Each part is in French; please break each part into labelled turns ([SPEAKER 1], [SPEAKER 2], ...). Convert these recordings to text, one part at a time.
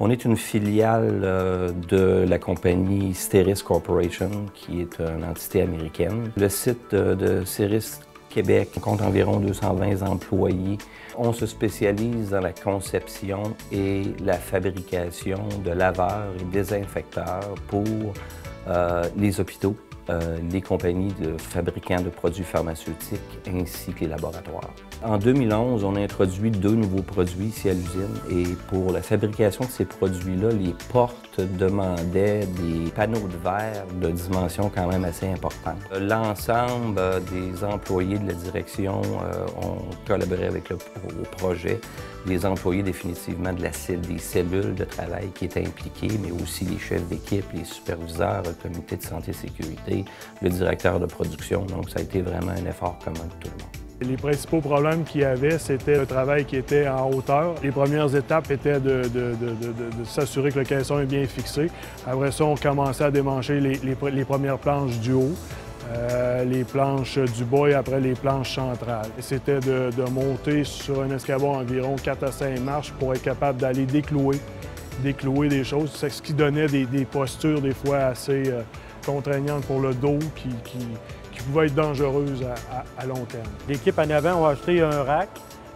[SPEAKER 1] On est une filiale de la compagnie Steris Corporation, qui est une entité américaine. Le site de Steris Québec compte environ 220 employés. On se spécialise dans la conception et la fabrication de laveurs et désinfecteurs pour les hôpitaux, les compagnies de fabricants de produits pharmaceutiques ainsi que les laboratoires. En 2011, on a introduit 2 nouveaux produits ici à l'usine et pour la fabrication de ces produits-là, les portes demandaient des panneaux de verre de dimension quand même assez importante. L'ensemble des employés de la direction ont collaboré avec au projet. Les employés définitivement des cellules de travail qui étaient impliqués, mais aussi les chefs d'équipe, les superviseurs, le comité de santé et sécurité, le directeur de production. Donc ça a été vraiment un effort commun de tout le monde.
[SPEAKER 2] Les principaux problèmes qu'il y avait, c'était le travail qui était en hauteur. Les premières étapes étaient de s'assurer que le caisson est bien fixé. Après ça, on commençait à démancher les premières planches du haut, les planches du bas et après les planches centrales. C'était de monter sur un escabeau environ 4 à 5 marches pour être capable d'aller déclouer des choses. C'est ce qui donnait des postures des fois assez contraignantes pour le dos qui pouvait être dangereuse à long terme.
[SPEAKER 3] L'équipe en avant a acheté un rack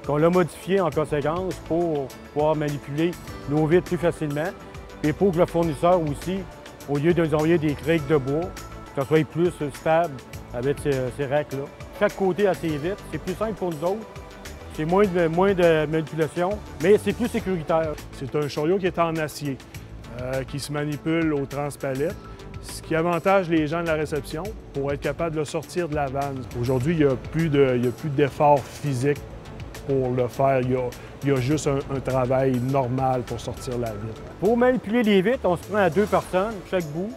[SPEAKER 3] qu'on l'a modifié en conséquence pour pouvoir manipuler nos vitres plus facilement et pour que le fournisseur aussi, au lieu de nous envoyer des criques de bois, que ça soit plus stable avec ces racks-là. Chaque côté a ses vitres, c'est plus simple pour nous autres, c'est moins de manipulation, mais c'est plus sécuritaire.
[SPEAKER 2] C'est un chariot qui est en acier, qui se manipule au transpalette, ce qui avantage les gens de la réception pour être capable de le sortir de la vanne. Aujourd'hui, il n'y a plus d'effort physique pour le faire. Il y a juste un travail normal pour sortir la vitre.
[SPEAKER 3] Pour manipuler les vitres, on se prend à 2 personnes, chaque bout,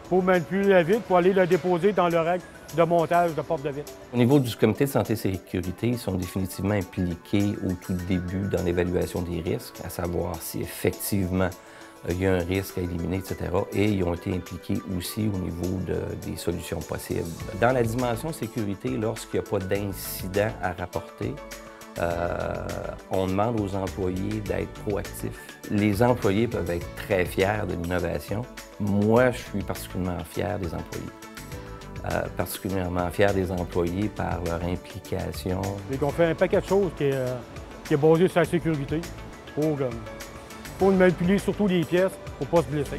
[SPEAKER 3] pour manipuler la vitre, pour aller la déposer dans le rack de montage de porte de vitre.
[SPEAKER 1] Au niveau du comité de santé et sécurité, ils sont définitivement impliqués au tout début dans l'évaluation des risques, à savoir si effectivement il y a un risque à éliminer, etc. Et ils ont été impliqués aussi au niveau des solutions possibles. Dans la dimension sécurité, lorsqu'il n'y a pas d'incident à rapporter, on demande aux employés d'être proactifs. Les employés peuvent être très fiers de l'innovation. Moi, je suis particulièrement fier des employés. Particulièrement fier des employés par leur implication.
[SPEAKER 3] On fait un paquet de choses qui est basé sur la sécurité pour manipuler surtout les pièces pour ne pas se blesser.